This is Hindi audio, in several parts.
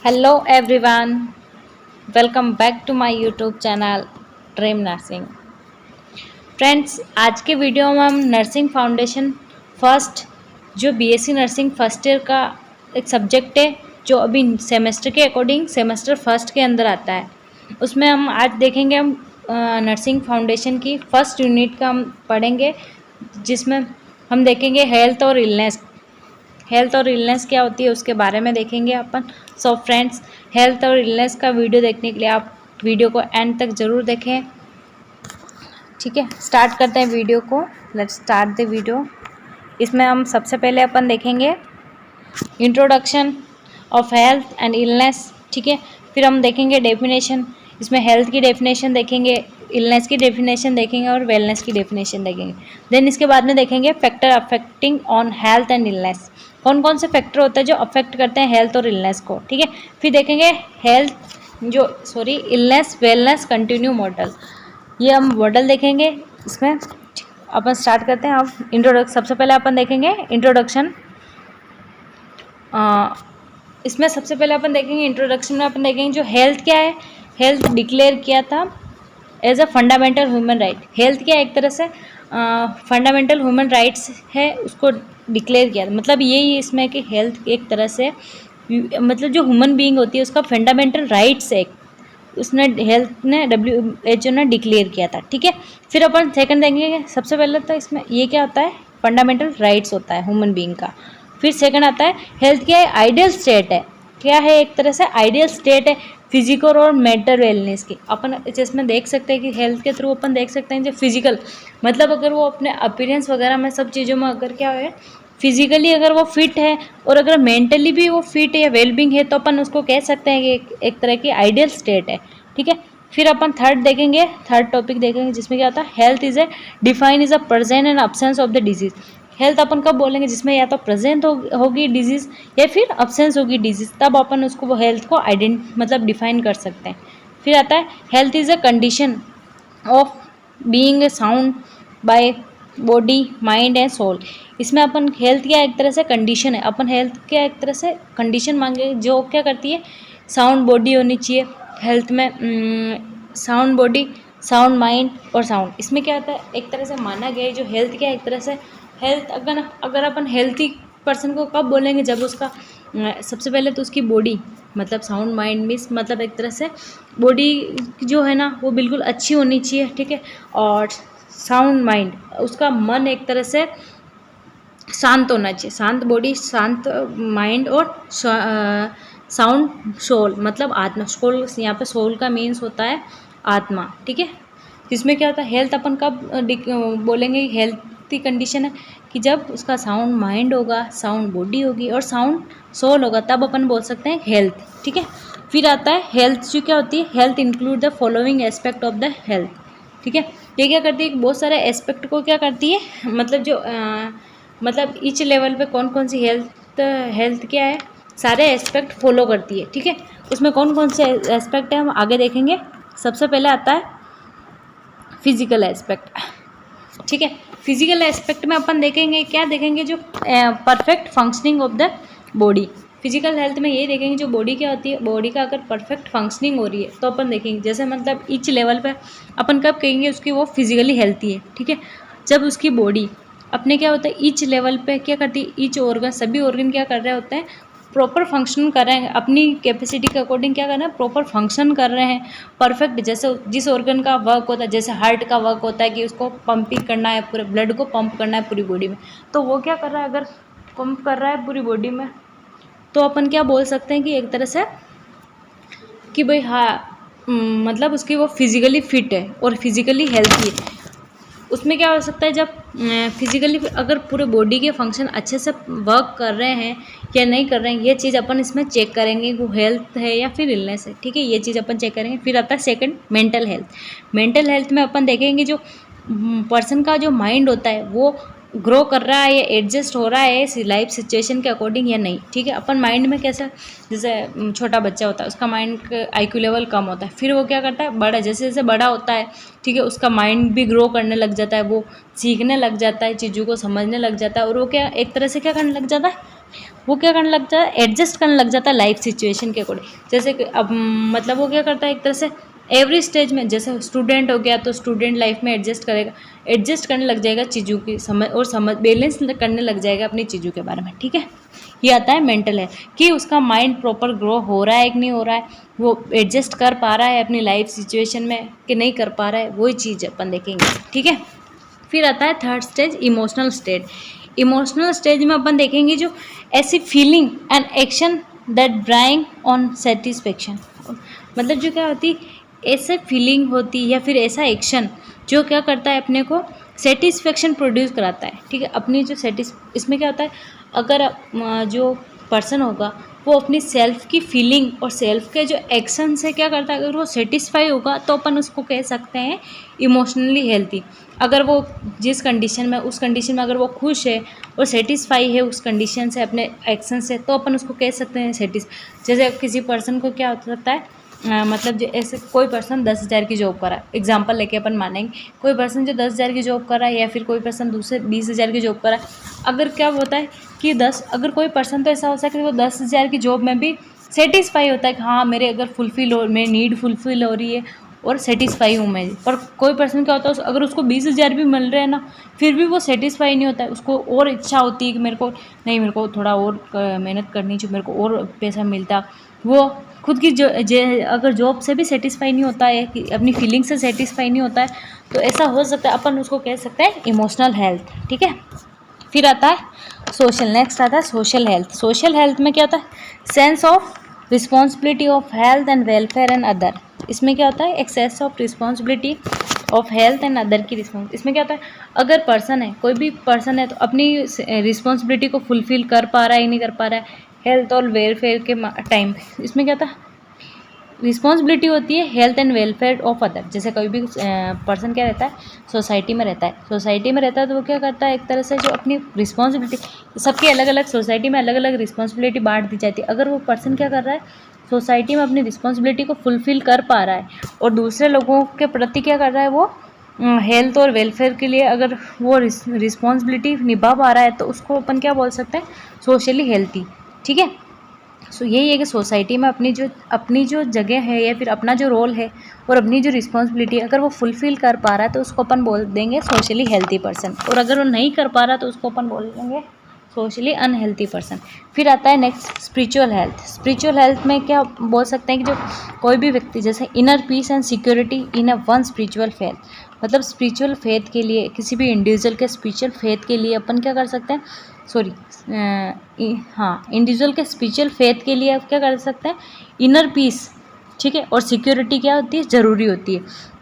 Hello everyone, welcome back to my YouTube channel dream nursing. Friends, आज के वीडियो में हम नर्सिंग फाउंडेशन फर्स्ट जो बीएससी नर्सिंग फर्स्ट ईयर का एक सब्जेक्ट है जो अभी सेमेस्टर के अकॉर्डिंग सेमेस्टर फर्स्ट के अंदर आता है, उसमें हम आज देखेंगे। हम नर्सिंग फाउंडेशन की फर्स्ट यूनिट का हम पढ़ेंगे, जिसमें हम देखेंगे हेल्थ और इलनेस क्या होती है उसके बारे में देखेंगे अपन। सो फ्रेंड्स, हेल्थ और इलनेस का वीडियो देखने के लिए आप वीडियो को एंड तक ज़रूर देखें। ठीक है, स्टार्ट करते हैं वीडियो को। Let's start the video. इसमें हम सबसे पहले अपन देखेंगे introduction of health and illness. ठीक है, फिर हम देखेंगे डेफिनेशन। इसमें हेल्थ की डेफिनेशन देखेंगे, इलनेस की डेफिनेशन देखेंगे और वेलनेस की डेफिनेशन देखेंगे। देन इसके बाद में देखेंगे factor affecting on health and illness. कौन कौन से फैक्टर होते हैं जो अफेक्ट करते हैं हेल्थ और इलनेस को। ठीक है, फिर देखेंगे इलनेस वेलनेस कंटिन्यू मॉडल। ये हम मॉडल देखेंगे इसमें। अपन स्टार्ट करते हैं। अब इंट्रोडक्शन सबसे पहले अपन देखेंगे इंट्रोडक्शन। इसमें सबसे पहले अपन देखेंगे इंट्रोडक्शन में अपन देखेंगे जो हेल्थ क्या है। हेल्थ डिक्लेयर किया था as a fundamental human right. Health क्या एक तरह से फंडामेंटल ह्यूमन राइट्स है, उसको डिक्लेयर किया था। मतलब यही इसमें कि हेल्थ एक तरह से मतलब जो ह्यूमन बीइंग होती है उसका फंडामेंटल राइट्स है, उसने हेल्थ ने WHO ने डिक्लेयर किया था। ठीक है, फिर अपन सेकंड देखेंगे। सबसे पहले तो इसमें ये क्या होता है, फंडामेंटल राइट्स होता है ह्यूमन बीइंग का। फिर सेकंड आता है हेल्थ क्या है, आइडियल स्टेट है। क्या है, एक तरह से आइडियल स्टेट है फिजिकल और मेंटल वेलनेस की। अपन जिसमें देख सकते हैं कि हेल्थ के थ्रू अपन देख सकते हैं जो फिजिकल मतलब अगर वो अपने अपीयरेंस वगैरह में सब चीज़ों में अगर क्या है फिजिकली अगर वो फिट है और अगर मेंटली भी वो फिट है या वेलबींग है तो अपन उसको कह सकते हैं कि एक तरह की आइडियल स्टेट है। ठीक है, फिर अपन थर्ड देखेंगे, थर्ड टॉपिक देखेंगे जिसमें क्या होता है health is a define is a present and absence of the disease. Health अपन कब बोलेंगे, जिसमें या तो प्रेजेंट होगी डिजीज या फिर अब्सेंस होगी डिजीज, तब अपन उसको वो हेल्थ को मतलब डिफाइन कर सकते हैं। फिर आता है health is a condition of being a sound by body mind and soul. इसमें अपन हेल्थ क्या एक तरह से कंडीशन है, अपन हेल्थ क्या एक तरह से कंडीशन मांगे जो क्या करती है साउंड बॉडी होनी चाहिए हेल्थ में, साउंड बॉडी, साउंड माइंड और साउंड। इसमें क्या होता है एक तरह से माना गया है जो हेल्थ क्या एक तरह से हेल्थ अगर अपन हेल्थी पर्सन को कब बोलेंगे, जब उसका सबसे पहले तो उसकी बॉडी मतलब साउंड माइंड मीन्स मतलब एक तरह से बॉडी जो है ना वो बिल्कुल अच्छी होनी चाहिए। ठीक है, और साउंड माइंड उसका मन एक तरह से शांत होना चाहिए। शांत बॉडी, शांत माइंड और साउंड सोल मतलब आत्मा। सोल यहाँ पे सोल का मीन्स होता है आत्मा। ठीक है, इसमें क्या होता है हेल्थ अपन कब बोलेंगे हेल्थी कंडीशन है कि जब उसका साउंड माइंड होगा, साउंड बॉडी होगी और साउंड सोल होगा, तब अपन बोल सकते हैं हेल्थ। ठीक है, फिर आता है हेल्थ जो क्या होती है, health include the following aspect of the health. ठीक है, ये क्या करती है बहुत सारे एस्पेक्ट को क्या करती है मतलब जो मतलब ईच लेवल पे कौन कौन सी हेल्थ क्या है सारे एस्पेक्ट फॉलो करती है। ठीक है, उसमें कौन कौन से एस्पेक्ट है हम आगे देखेंगे। सबसे पहले आता है फिजिकल एस्पेक्ट। ठीक है, फिजिकल एस्पेक्ट में अपन देखेंगे क्या देखेंगे जो perfect functioning of the body. Physical health में ये देखेंगे जो बॉडी क्या होती है, बॉडी का अगर परफेक्ट फंक्शनिंग हो रही है तो अपन देखेंगे जैसे मतलब ईच लेवल पे अपन कब कहेंगे उसकी वो फिजिकली हेल्थी है। ठीक है, जब उसकी बॉडी अपने क्या होता है ईच लेवल पे क्या करती है, ईच ऑर्गन सभी ऑर्गन क्या कर रहे होते हैं प्रॉपर फंक्शन कर रहे हैं, अपनी कैपेसिटी के अकॉर्डिंग क्या कर रहे हैं प्रॉपर फंक्शन कर रहे हैं परफेक्ट। जैसे जिस ऑर्गन का वर्क होता है, जैसे हार्ट का वर्क होता है कि उसको पंपिंग करना है, पूरे ब्लड को पंप करना है पूरी बॉडी में, तो वो क्या कर रहा है अगर पंप कर रहा है पूरी बॉडी में तो अपन क्या बोल सकते हैं कि एक तरह से कि भाई हाँ मतलब उसकी वो फिजिकली फिट है और फिजिकली हेल्थी है। उसमें क्या हो सकता है जब फिजिकली अगर पूरे बॉडी के फंक्शन अच्छे से वर्क कर रहे हैं या नहीं कर रहे हैं, ये चीज़ अपन इसमें चेक करेंगे वो हेल्थ है या फिर इलनेस है। ठीक है, ये चीज़ अपन चेक करेंगे। फिर आता है second mental health. Mental health में अपन देखेंगे जो पर्सन का जो माइंड होता है वो ग्रो कर रहा है या एडजस्ट हो रहा है लाइफ सिचुएशन के अकॉर्डिंग या नहीं। ठीक है, अपन माइंड में कैसा जैसे छोटा बच्चा होता है उसका माइंड IQ लेवल कम होता है, फिर वो क्या करता है बड़ा जैसे जैसे बड़ा होता है ठीक है उसका माइंड भी ग्रो करने लग जाता है, वो सीखने लग जाता है, चीज़ों को समझने लग जाता है और वो क्या एक तरह से क्या करने लग जाता है वो क्या करने लग जाता है, एडजस्ट करने लग जाता है लाइफ सिचुएशन के अकॉर्डिंग। जैसे कि अब मतलब वो क्या करता है एक तरह से एवरी स्टेज में, जैसे स्टूडेंट हो गया तो स्टूडेंट लाइफ में एडजस्ट करेगा, एडजस्ट करने लग जाएगा चीज़ों की समझ, और समझ बैलेंस करने लग जाएगा अपनी चीज़ों के बारे में, ठीक है। ये आता है मेंटल हेल्थ, कि उसका माइंड प्रॉपर ग्रो हो रहा है कि नहीं हो रहा है, वो एडजस्ट कर पा रहा है अपनी लाइफ सिचुएशन में कि नहीं कर पा रहा है, वही चीज़ अपन देखेंगे, ठीक है। फिर आता है third stage, emotional state. Emotional stage में अपन देखेंगे जो ऐसी feeling and action that drawing on satisfaction, मतलब जो क्या होती ऐसे फीलिंग होती या फिर ऐसा एक्शन जो क्या करता है अपने को सेटिस्फेक्शन प्रोड्यूस कराता है, ठीक है। अपनी जो इसमें क्या होता है, अगर जो पर्सन होगा वो अपनी सेल्फ की फीलिंग और सेल्फ के जो एक्शन से क्या करता है, अगर वो सेटिस्फाई होगा तो अपन उसको कह सकते हैं इमोशनली हेल्थी। अगर वो जिस कंडीशन में, उस कंडीशन में अगर वो खुश है और सेटिस्फाई है उस कंडीशन से, अपने एक्शन से, तो अपन उसको कह सकते हैं जैसे किसी पर्सन को क्या हो सकता है, मतलब जो ऐसे कोई पर्सन 10,000 की जॉब कर रहा है, एग्जांपल लेके अपन मानेंगे, कोई पर्सन जो 10,000 की जॉब कर रहा है या फिर कोई पर्सन दूसरे 20,000 की जॉब कर रहा है, अगर क्या होता है कि अगर कोई पर्सन तो ऐसा हो सकता है कि वो 10,000 की जॉब में भी सेटिस्फाई होता है कि हाँ मेरे अगर मेरी नीड फुलफिल हो रही है और सेटिस्फाई हूँ मैं। पर कोई पर्सन क्या होता है, अगर उसको 20,000 भी मिल रहे हैं ना, फिर भी वो सेटिस्फाई नहीं होता है, उसको और इच्छा होती है कि मेरे को थोड़ा और मेहनत करनी चाहिए, मेरे को और पैसा मिलता। वो खुद की अगर जॉब से भी सेटिस्फाई नहीं होता है, कि अपनी फीलिंग से सेटिस्फाई नहीं होता है, तो ऐसा हो सकता है, अपन उसको कह सकते हैं इमोशनल हेल्थ, ठीक है। फिर आता है सोशल, नेक्स्ट आता है सोशल हेल्थ। सोशल हेल्थ में क्या होता है, sense of responsibility of health and welfare and other. इसमें क्या होता है, access of responsibility of health and other की रिस्पॉन्स। इसमें क्या होता है, अगर पर्सन है, कोई भी पर्सन है, तो अपनी रिस्पॉन्सिबिलिटी को फुलफिल कर पा रहा है नहीं कर पा रहा है हेल्थ और वेलफेयर के टाइम पे। इसमें क्या था, रिस्पॉन्सिबिलिटी होती है health and welfare of other. जैसे कोई भी पर्सन क्या रहता है, सोसाइटी में रहता है, तो वो क्या करता है, एक तरह से जो अपनी रिस्पॉन्सिबिलिटी, सबकी अलग अलग सोसाइटी में अलग अलग रिस्पॉन्सिबिलिटी बांट दी जाती है। अगर वो पर्सन क्या कर रहा है, सोसाइटी में अपनी रिस्पॉन्सिबिलिटी को फुलफिल कर पा रहा है और दूसरे लोगों के प्रति क्या कर रहा है, वो हेल्थ और वेलफेयर के लिए अगर वो रिस्पॉन्सिबिलिटी निभा पा रहा है, तो उसको अपन क्या बोल सकते हैं, सोशली हेल्थी, ठीक है। सो यही है कि सोसाइटी में अपनी जो जगह है या फिर अपना जो रोल है और अपनी जो रिस्पॉन्सिबिलिटी है, अगर वो फुलफिल कर पा रहा है तो उसको अपन बोल देंगे सोशली हेल्थी पर्सन, और अगर वो नहीं कर पा रहा तो उसको अपन बोल देंगे सोशली अनहेल्थी पर्सन। फिर आता है next spiritual health. Spiritual health में क्या बोल सकते हैं कि जो कोई भी व्यक्ति, जैसे inner peace and security in a one spiritual faith, मतलब स्पिरिचुअल फेथ के लिए, किसी भी इंडिविजुअल के स्पिरिचुअल फेथ के लिए अपन क्या कर सकते हैं, इंडिविजुअल के स्पिरिचुअल फेथ के लिए आप क्या कर सकते हैं, इनर पीस, ठीक है, और सिक्योरिटी क्या होती है, ज़रूरी होती है।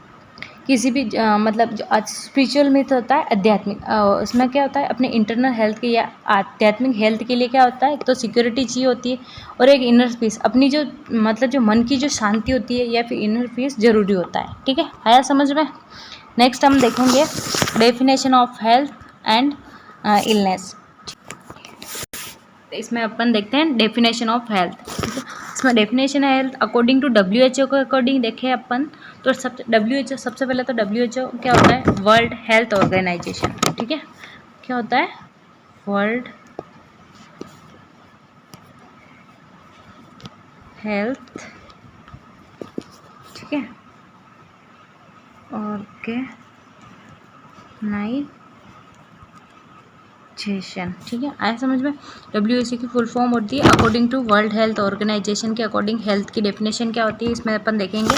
किसी भी मतलब जो स्पिरिचुअल में होता है आध्यात्मिक, उसमें क्या होता है, अपने इंटरनल हेल्थ के या आध्यात्मिक हेल्थ के लिए क्या होता है, तो सिक्योरिटी चाहिए होती है, और एक इनर पीस, अपनी जो मतलब जो मन की जो शांति होती है या फिर इनर पीस ज़रूरी होता है, ठीक है। आया समझ में। नेक्स्ट हम देखेंगे definition of health and illness. इसमें अपन देखते हैं डेफिनेशन ऑफ हेल्थ। इसमें डेफिनेशन है हेल्थ अकॉर्डिंग टू WHO के अकॉर्डिंग देखें अपन, तो WHO सबसे पहले तो WHO क्या होता है, वर्ल्ड हेल्थ ऑर्गेनाइजेशन, ठीक है। क्या होता है, वर्ल्ड हेल्थ, ठीक है, ऑर्गेनाइजेशन, ठीक है। आया समझ में। WHO की फुल फॉर्म होती है according to world health organisation के अकॉर्डिंग हेल्थ की डेफिनेशन क्या होती है, इसमें अपन देखेंगे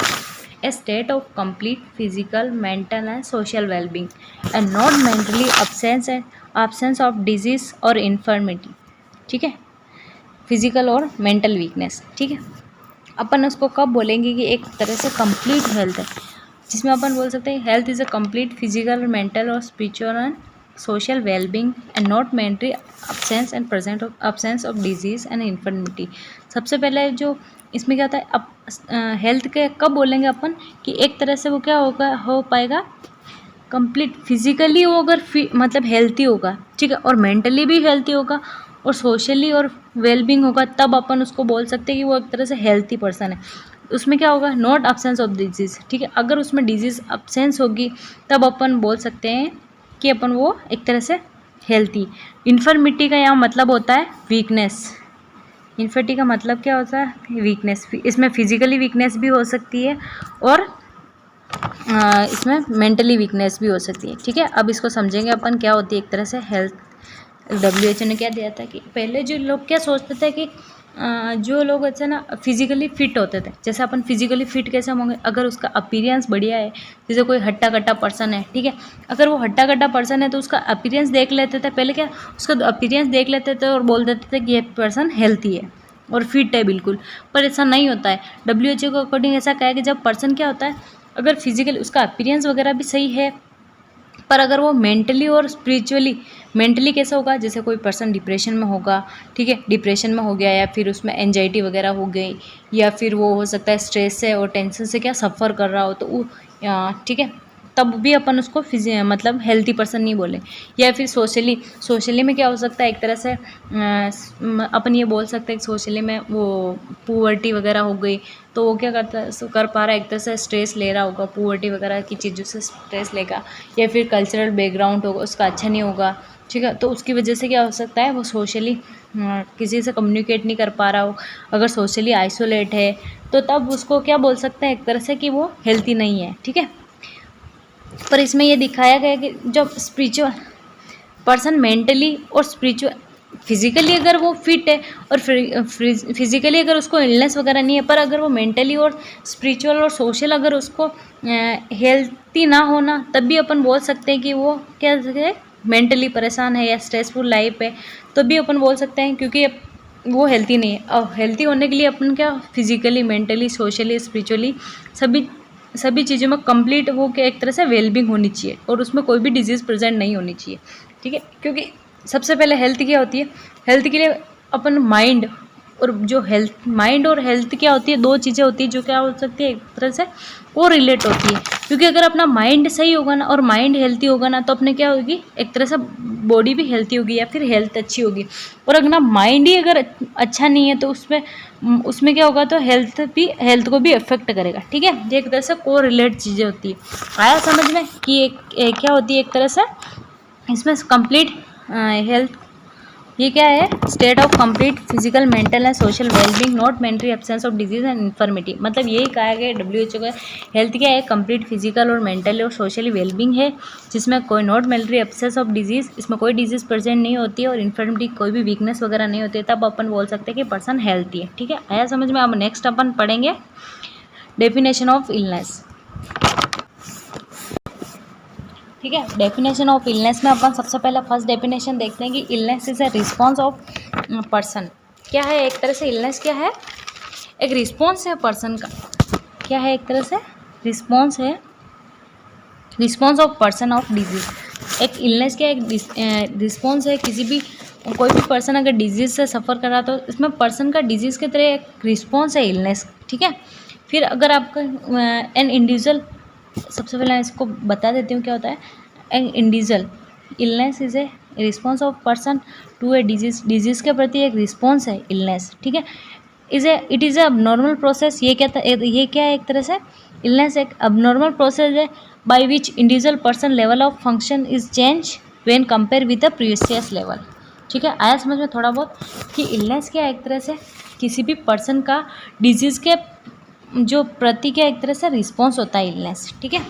a state of complete physical, mental and social wellbeing and not mentally absence of disease और इन्फर्मिटी, ठीक है, फिजिकल और मेंटल वीकनेस, ठीक है। अपन उसको कब बोलेंगे कि एक तरह से कंप्लीट हेल्थ है, जिसमें अपन बोल सकते हैं health is a complete physical, mental और spiritual and social wellbeing and not mentally absence of disease and infirmity. सबसे पहले जो इसमें क्या होता है, अब हेल्थ के कब बोलेंगे अपन कि एक तरह से वो क्या हो पाएगा, कंप्लीट फिजिकली वो अगर मतलब हेल्थी होगा, ठीक है, और मेंटली भी हेल्थी होगा और सोशली और वेलबींग होगा, तब अपन उसको बोल सकते हैं कि वो एक तरह से हेल्थी पर्सन है। उसमें क्या होगा, नॉट absence ऑफ डिजीज़, ठीक है। अगर उसमें डिजीज़ absence होगी तब अपन बोल सकते हैं कि अपन वो एक तरह से हेल्थी। इन्फर्मिटी का यहाँ मतलब होता है वीकनेस। इन्फर्मिटी का मतलब क्या होता है? वीकनेस। इसमें फिजिकली वीकनेस भी हो सकती है और इसमें मेंटली वीकनेस भी हो सकती है। ठीक है, अब इसको समझेंगे अपन क्या होती है एक तरह से हेल्थ। WHO ने क्या दिया था कि पहले जो लोग क्या सोचते थे कि जो लोग अच्छा ना फिजिकली फिट होते थे, जैसे अपन फिजिकली फिट कैसे होंगे? अगर उसका अपीयरेंस बढ़िया है, जैसे कोई हट्टा कट्टा पर्सन है, ठीक है, अगर वो हट्टा कट्टा पर्सन है तो उसका अपीयरेंस देख लेते थे। पहले क्या, उसका अपीयरेंस देख लेते थे और बोल देते थे कि ये पर्सन हेल्थी है और फिट है बिल्कुल। पर ऐसा नहीं होता है। WHO के अकॉर्डिंग ऐसा कहा है कि जब पर्सन क्या होता है, अगर फिजिकली उसका अपीयरेंस वगैरह भी सही है, पर अगर वो मेंटली और स्पिरिचुअली, मेंटली कैसा होगा? जैसे कोई पर्सन डिप्रेशन में होगा, ठीक है, डिप्रेशन में हो गया या फिर उसमें एंजाइटी वगैरह हो गई, या फिर वो हो सकता है स्ट्रेस से और टेंशन से क्या सफ़र कर रहा हो, तो वो ठीक है, तब भी अपन उसको मतलब हेल्थी पर्सन नहीं बोले। या फिर सोशली में क्या हो सकता है एक तरह से अपन ये बोल सकते हैं कि सोशली में वो पुअर्टी वगैरह हो गई, तो वो क्या करता है, कर पा रहा है, एक तरह से स्ट्रेस ले रहा होगा, पुअर्टी वगैरह की चीज़ों से स्ट्रेस लेगा, या फिर कल्चरल बैकग्राउंड होगा उसका अच्छा नहीं होगा, ठीक है, तो उसकी वजह से क्या हो सकता है, वो सोशली किसी से कम्युनिकेट नहीं कर पा रहा हो, अगर सोशली आइसोलेट है, तो तब उसको क्या बोल सकते हैं एक तरह से कि वो हेल्थी नहीं है। ठीक है, पर इसमें ये दिखाया गया कि जब स्पिरिचुअल पर्सन मेंटली और स्पिरिचुअल, फिजिकली अगर वो फिट है और फिजिकली अगर उसको इलनेस वगैरह नहीं है, पर अगर वो मेंटली और स्पिरिचुअल और सोशल अगर उसको हेल्थी ना होना, तब भी अपन बोल सकते हैं कि वो क्या है, मेंटली परेशान है या स्ट्रेसफुल लाइफ है, तो भी अपन बोल सकते हैं, क्योंकि वो हेल्थी नहीं है। और हेल्थी होने के लिए अपन क्या, फिजिकली, मेंटली, सोशली, स्पिरिचुअली सभी चीज़ों में कंप्लीट हो के एक तरह से वेलबींग होनी चाहिए और उसमें कोई भी डिजीज़ प्रेजेंट नहीं होनी चाहिए। ठीक है, क्योंकि सबसे पहले हेल्थ क्या होती है, हेल्थ के लिए अपन माइंड और जो हेल्थ, माइंड और हेल्थ क्या होती है, दो चीज़ें होती है जो क्या हो सकती है एक तरह से वो रिलेट होती है। क्योंकि अगर अपना माइंड सही होगा ना और माइंड हेल्थी होगा ना, तो अपने क्या होगी, एक तरह से बॉडी भी हेल्थी होगी या फिर हेल्थ अच्छी होगी। और अगर ना माइंड ही अगर अच्छा नहीं है, तो उसमें क्या होगा, तो हेल्थ को भी अफेक्ट करेगा। ठीक है, ये एक तरह से को रिलेट चीज़ें होती है। आया समझ में कि एक क्या होती है एक तरह से इसमें कंप्लीट हेल्थ, ये क्या है, state of complete physical, mental and social wellbeing, not mentally absence of disease and infirmity. मतलब यही कहा गया WHO का, हेल्थ क्या है, कंप्लीट फिजिकल और मेंटल और सोशली वेलबींग है, जिसमें कोई not mentally absence of disease, इसमें कोई डिजीज प्रेजेंट नहीं होती है और इन्फर्मिटी, कोई भी वीकनेस वगैरह नहीं होती है, तब अपन बोल सकते हैं कि पर्सन हेल्थी है। ठीक है, आया समझ में। अब नेक्स्ट अपन पढ़ेंगे डेफिनेशन ऑफ इलनेस। ठीक है, डेफिनेशन ऑफ इलनेस में अपन सबसे पहले फर्स्ट डेफिनेशन देखते हैं कि illness is a response of person. क्या है एक तरह से इलनेस, क्या है, एक रिस्पॉन्स है पर्सन का, क्या है एक तरह से रिस्पॉन्स है, response of person of disease. एक इलनेस क्या है, एक रिस्पॉन्स है, किसी भी कोई भी पर्सन अगर डिजीज से सफ़र कर रहा तो इसमें पर्सन का डिजीज़ की तरह एक रिस्पॉन्स है इलनेस। ठीक है, फिर अगर आपका एन इंडिविजुअल, सबसे पहले इसको बता देती हूँ क्या होता है। An individual illness is a response of person to a disease के प्रति एक रिस्पॉन्स है इलनेस। ठीक है, it is a abnormal process. ये क्या है एक तरह से, इलनेस एक अबनॉर्मल प्रोसेस है by which individual person level of function is change when compare with the previous level. ठीक है, आया समझ में थोड़ा बहुत कि इलनेस क्या है एक तरह से किसी भी पर्सन का डिजीज़ के जो प्रति क्या एक तरह से रिस्पॉन्स होता है इलनेस। ठीक है,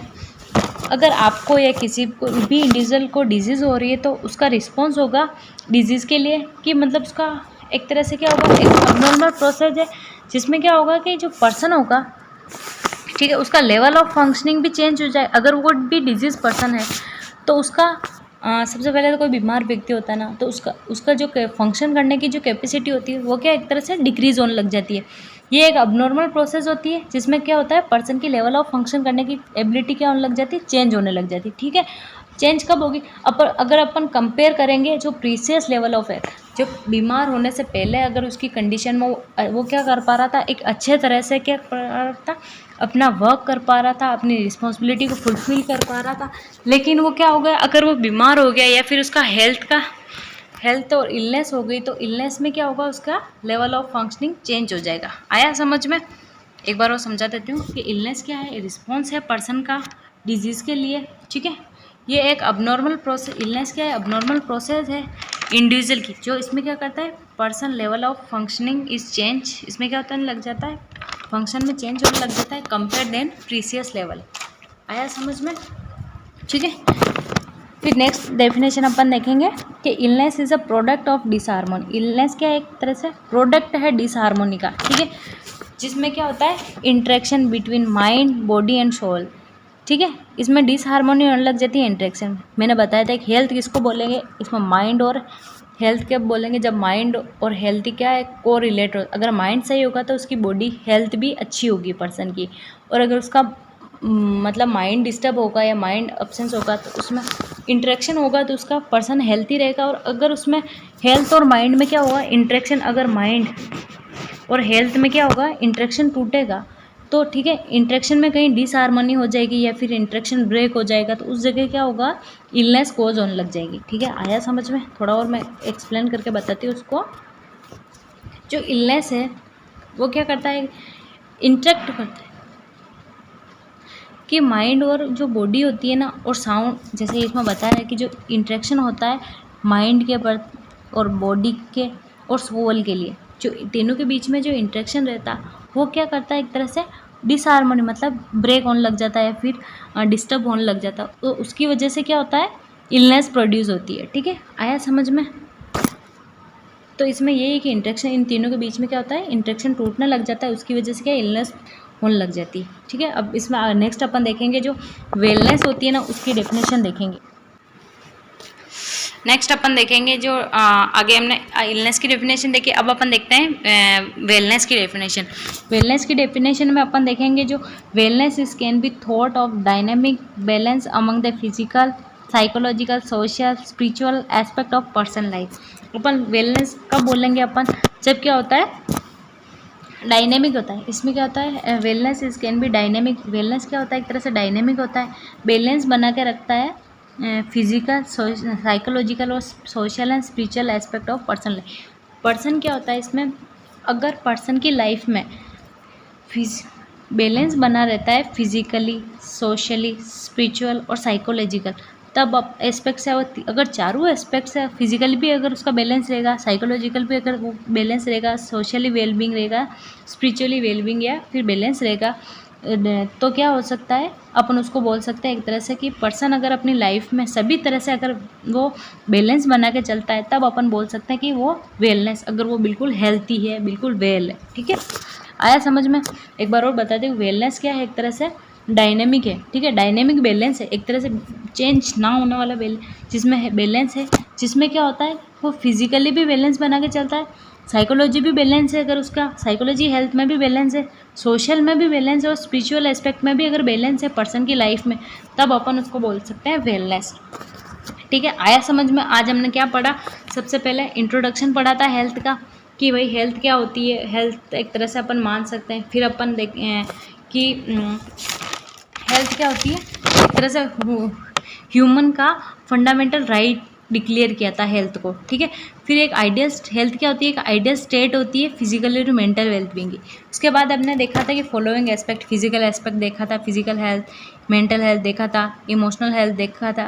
अगर आपको या किसी को भी इंडिविजुअल को डिजीज़ हो रही है तो उसका रिस्पॉन्स होगा डिजीज़ के लिए, कि मतलब उसका एक तरह से क्या होगा, एक अबनॉर्मल प्रोसेस है जिसमें क्या होगा कि जो पर्सन होगा, ठीक है, उसका लेवल ऑफ फंक्शनिंग भी चेंज हो जाए। अगर वो भी डिजीज़ पर्सन है तो उसका सबसे पहले तो कोई बीमार व्यक्ति होता है ना, तो उसका जो फंक्शन करने की जो कैपेसिटी होती है वो क्या एक तरह से डिक्रीज होने लग जाती है। ये एक अबनॉर्मल प्रोसेस होती है जिसमें क्या होता है, पर्सन की लेवल ऑफ फंक्शन करने की एबिलिटी क्या होने लग जाती है, चेंज होने लग जाती है। ठीक है, चेंज कब होगी, अगर अपन कंपेयर करेंगे जो प्रीवियस लेवल ऑफ है, जो बीमार होने से पहले अगर उसकी कंडीशन में वो क्या कर पा रहा था, एक अच्छे तरह से क्या कर पा रहा था, अपना वर्क कर पा रहा था, अपनी रिस्पॉन्सिबिलिटी को फुलफिल कर पा रहा था। लेकिन वो क्या हो गया, अगर वो बीमार हो गया या फिर उसका हेल्थ और इलनेस हो गई, तो इलनेस में क्या होगा, उसका लेवल ऑफ फंक्शनिंग चेंज हो जाएगा। आया समझ में। एक बार और समझा देती हूँ कि इलनेस क्या है, रिस्पॉन्स है पर्सन का डिजीज़ के लिए। ठीक है, ये एक अबनॉर्मल प्रोसेस, इलनेस क्या है, अबनॉर्मल प्रोसेस है इंडिविजुअल की, जो इसमें क्या करता है, person level of functioning is change, इसमें क्या होता है, लग जाता है फंक्शन में चेंज होने लग जाता है कंपेयर देन प्रीसियस लेवल। आया समझ में? ठीक है। फिर नेक्स्ट डेफिनेशन अपन देखेंगे कि illness is a product of disharmony. Illness क्या है, एक तरह से प्रोडक्ट है डिसहार्मोनी का, ठीक है, जिसमें क्या होता है, interaction between mind, body and soul, ठीक है। इसमें डिसहार्मोनी होने लग जाती है इंटरेक्शन। मैंने बताया था कि हेल्थ किसको बोलेंगे, इसमें माइंड और हेल्थ कब बोलेंगे, जब माइंड और हेल्थ क्या है, को रिलेट हो। अगर माइंड सही होगा तो उसकी बॉडी हेल्थ भी अच्छी होगी पर्सन की, और अगर उसका मतलब माइंड डिस्टर्ब होगा या माइंड अब्सेंस होगा तो उसमें इंटरेक्शन होगा तो उसका पर्सन हेल्थी रहेगा। और अगर उसमें हेल्थ और माइंड में क्या होगा, इंटरेक्शन, अगर माइंड और हेल्थ में क्या होगा, इंटरेक्शन टूटेगा तो ठीक है, इंटरेक्शन में कहीं डिसहार्मनी हो जाएगी या फिर इंटरेक्शन ब्रेक हो जाएगा तो उस जगह क्या होगा, इलनेस कोज होने लग जाएगी। ठीक है, आया समझ में? थोड़ा और मैं एक्सप्लेन करके बताती हूँ उसको। जो इलनेस है वो क्या करता है, इंटरेक्ट करता है कि माइंड और जो बॉडी होती है ना, और साउंड, जैसे इसमें बताया है कि जो इंटरेक्शन होता है माइंड के पर और बॉडी के और सोल के लिए, जो तीनों के बीच में जो इंटरेक्शन रहता है वो क्या करता है, एक तरह से डिसहार्मोनी, मतलब ब्रेक होने लग जाता है या फिर डिस्टर्ब होने लग जाता है, तो उसकी वजह से क्या होता है, इलनेस प्रोड्यूस होती है। ठीक है, आया समझ में? तो इसमें ये है कि इंटरेक्शन, इन तीनों के बीच में क्या होता है, इंटरेक्शन टूटने लग जाता है, उसकी वजह से क्या, इलनेस होने लग जाती है। ठीक है, अब इसमें नेक्स्ट अपन देखेंगे जो वेलनेस होती है ना, उसकी डेफिनेशन देखेंगे। नेक्स्ट अपन देखेंगे जो आगे हमने इलनेस की डेफिनेशन देखी, अब अपन देखते हैं वेलनेस की डेफिनेशन। वेलनेस की डेफिनेशन में अपन देखेंगे जो wellness is can be thought of dynamic balance among the physical, psychological, social, spiritual aspect of person life. Upon wellness कब बोलेंगे अपन, जब क्या होता है, डायनेमिक होता है। इसमें क्या होता है, wellness is can be dynamic. Wellness क्या होता है, एक तरह से डायनेमिक होता है, बैलेंस बना के रखता है फिजिकल, साइकोलॉजिकल और social and spiritual aspect of person life. Person क्या होता है इसमें, अगर पर्सन की लाइफ में बैलेंस बना रहता है फिजिकली, सोशली, स्पिरिचुअल और साइकोलॉजिकल, तब अब एस्पेक्ट्स है वो, अगर चारों एस्पेक्ट्स है, फिजिकली भी अगर उसका बैलेंस रहेगा, साइकोलॉजिकल भी अगर वो बैलेंस रहेगा, सोशली वेलबींग रहेगा, स्पिरिचुअली वेलबींग या फिर बैलेंस रहेगा, तो क्या हो सकता है, अपन उसको बोल सकते हैं एक तरह से कि पर्सन अगर अपनी लाइफ में सभी तरह से अगर वो बैलेंस बना के चलता है, तब अपन बोल सकते हैं कि वो वेलनेस, अगर वो बिल्कुल हेल्थी है, बिल्कुल वेल है। ठीक है, आया समझ में? एक बार और बता दें, वेलनेस क्या है, एक तरह से डायनेमिक है। ठीक है, डायनेमिक बैलेंस है, एक तरह से चेंज ना होने वाला जिसमें बैलेंस है, जिसमें क्या होता है, वो फिजिकली भी बैलेंस बना के चलता है, साइकोलॉजी भी बैलेंस है, अगर उसका साइकोलॉजी हेल्थ में भी बैलेंस है, सोशल में भी बैलेंस है और स्पिरिचुअल एस्पेक्ट में भी अगर बैलेंस है पर्सन की लाइफ में, तब अपन उसको बोल सकते हैं वेलनेस। ठीक है, आया समझ में? आज हमने क्या पढ़ा, सबसे पहले इंट्रोडक्शन पढ़ा था हेल्थ का, कि भाई हेल्थ क्या होती है, हेल्थ एक तरह से अपन मान सकते हैं। फिर अपन देखें कि हेल्थ क्या होती है, एक तरह से ह्यूमन का फंडामेंटल राइट डिक्लेयर किया था हेल्थ को। ठीक है, फिर एक आइडियल हेल्थ क्या होती है, एक आइडियल स्टेट होती है फिजिकल और मेंटल वेलबींग की। उसके बाद हमने देखा था कि फॉलोइंग एस्पेक्ट, फिजिकल एस्पेक्ट देखा था, फिजिकल हेल्थ, मेंटल हेल्थ देखा था, इमोशनल हेल्थ देखा था,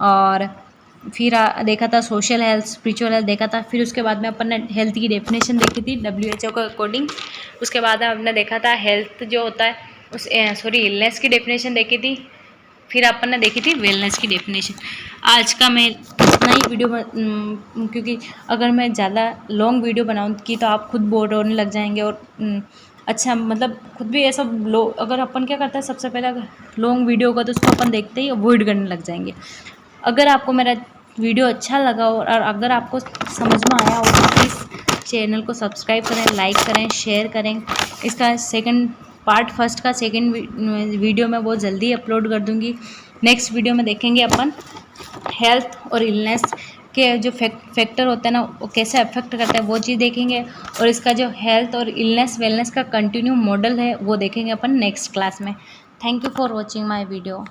और फिर देखा था सोशल हेल्थ, स्पिरिचुअल हेल्थ देखा था। फिर उसके बाद में अपन ने हेल्थ की डेफिनेशन देखी थी WHO के अकॉर्डिंग। उसके बाद हमने देखा था हेल्थ जो होता है उस इलनेस की डेफिनेशन देखी थी। फिर अपन ने देखी थी वेलनेस की डेफिनेशन। आज का मैं इतना ही वीडियो क्योंकि अगर मैं ज़्यादा लॉन्ग वीडियो बनाऊँगी तो आप खुद बोर होने लग जाएंगे, और अच्छा मतलब खुद भी ऐसा अगर अपन क्या करता है, सबसे पहले अगर लॉन्ग वीडियो होगा तो उसको अपन देखते ही अवॉइड करने लग जाएंगे। अगर आपको मेरा वीडियो अच्छा लगा हो और अगर आपको समझ में आया हो तो प्लीज़ चैनल को सब्सक्राइब करें, लाइक करें, शेयर करें। इसका पार्ट फर्स्ट का सेकंड वीडियो मैं बहुत जल्दी अपलोड कर दूंगी। नेक्स्ट वीडियो में देखेंगे अपन हेल्थ और इलनेस के जो फैक्टर होते हैं ना, वो कैसे अफेक्ट करता है वो चीज़ देखेंगे, और इसका जो हेल्थ और इलनेस वेलनेस का कंटिन्यू मॉडल है वो देखेंगे अपन नेक्स्ट क्लास में। Thank you for watching my video.